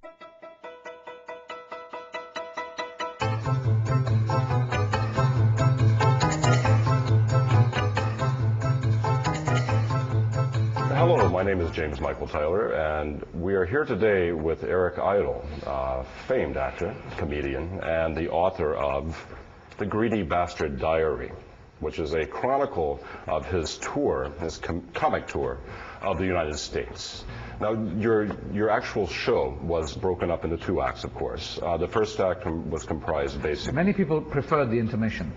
Hello, my name is James Michael Tyler, and we are here today with Eric Idle, famed actor, comedian, and the author of The Greedy Bastard Diary, which is a chronicle of his tour, his comic tour of the United States. Now, your actual show was broken up into 2 acts, of course. The first act was comprised basically... Many people preferred the intermission.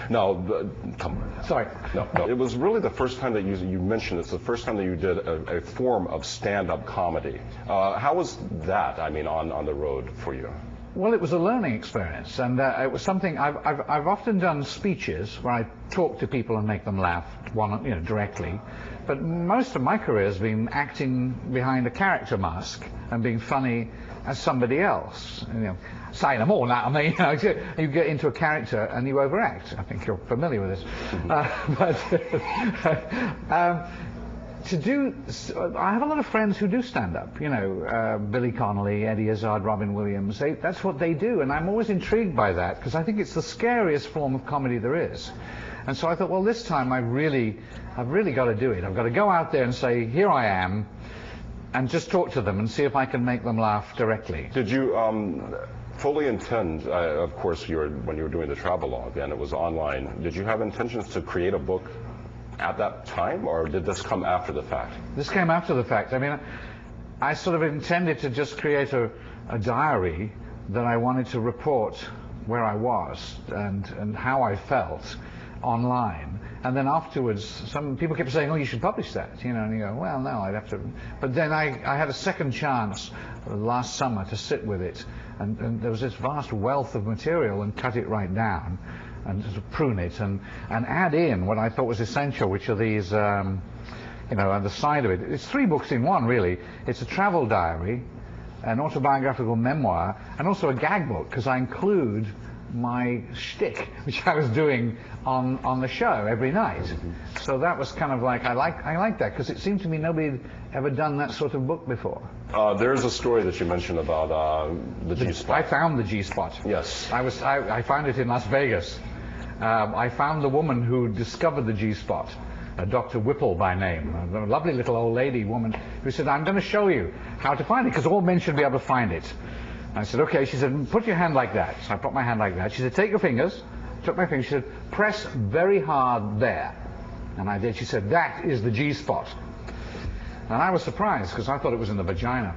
No, come on. Sorry. No. It was really the first time that you mentioned it's the first time that you did a form of stand-up comedy. How was that, I mean, on the road for you? Well, it was a learning experience, and it was something I've often done speeches where I talk to people and make them laugh, directly. But most of my career has been acting behind a character mask and being funny as somebody else. Saying them all now. I mean, you get into a character and you overact. I think you're familiar with this. I have a lot of friends who do stand up. Billy Connolly, Eddie Izzard, Robin Williams. That's what they do, and I'm always intrigued by that because I think it's the scariest form of comedy there is. And so I thought, well, this time I've really got to do it. I've got to go out there and say, here I am, and just talk to them and see if I can make them laugh directly. Did you fully intend, of course, when you were doing the travelogue and it was online, did you have intentions to create a book at that time, or did this come after the fact? This came after the fact. I mean, I sort of intended to just create a diary that I wanted to report where I was and how I felt online. And then afterwards, some people kept saying, oh, you should publish that, and you go, well, no, I'd have to. But then I had a second chance last summer to sit with it, and there was this vast wealth of material, and cut it right down, and sort of prune it, and add in what I thought was essential, which are these, on the side of it. It's 3 books in one, really. It's a travel diary, an autobiographical memoir, and also a gag book, because I include my shtick, which I was doing on the show every night. So that was kind of like, I like that, because it seemed to me nobody had ever done that sort of book before. There's a story that you mentioned about the G-spot. I found the G-spot. Yes. I found it in Las Vegas. I found the woman who discovered the G-spot, Dr. Whipple by name, a lovely little old lady woman who said, I'm going to show you how to find it, because all men should be able to find it. I said, okay. She said, put your hand like that. So I put my hand like that. She said, take your fingers. Took my fingers. She said, press very hard there. And I did. She said, that is the G-spot. And I was surprised because I thought it was in the vagina.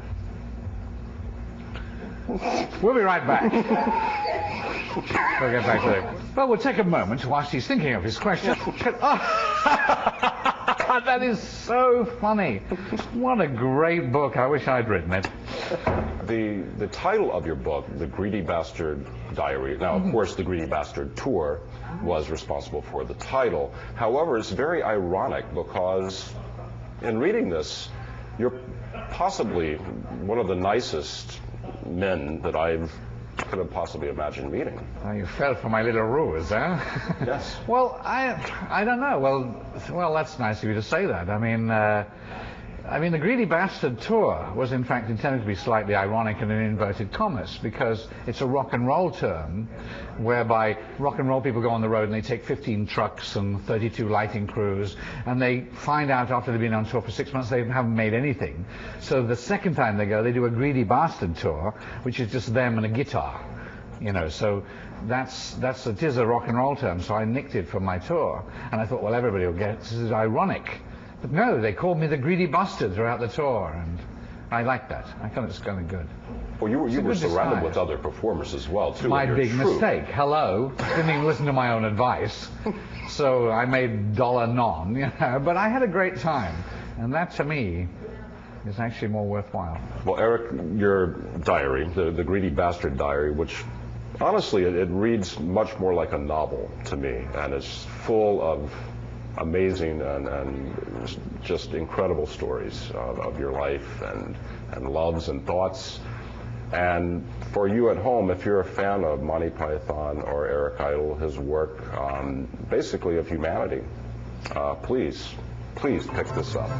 We'll be right back. We'll get back to it. Well, we'll take a moment whilst he's thinking of his question. That is so funny. What a great book. I wish I'd written it. The title of your book, The Greedy Bastard Diary, now of course the Greedy Bastard Tour was responsible for the title. However, it's very ironic because in reading this, you're possibly one of the nicest men that I could have possibly imagined meeting. You fell for my little ruse, huh? Yes. Well, I don't know. Well, that's nice of you to say that. I mean, the Greedy Bastard Tour was in fact intended to be slightly ironic and in inverted commas, because it's a rock and roll term whereby rock and roll people go on the road and they take 15 trucks and 32 lighting crews, and they find out after they've been on tour for 6 months they haven't made anything. So the second time they go, they do a Greedy Bastard Tour, which is just them and a guitar. So it is a rock and roll term, so I nicked it from my tour, and I thought, well, everybody will get it. This is ironic. But no, they called me the Greedy Bastard throughout the tour, and I liked that. I thought it was kind of good. Well, you were surrounded with other performers as well, too. My big mistake. Hello. Didn't even listen to my own advice. So I made dollar non, But I had a great time, and that to me is actually more worthwhile. Well, Eric, your diary, the Greedy Bastard Diary, which honestly it reads much more like a novel to me, and it's full of amazing and just incredible stories of your life and loves and thoughts. And for you at home, if you're a fan of Monty Python or Eric Idle, his work, basically of humanity, please pick this up.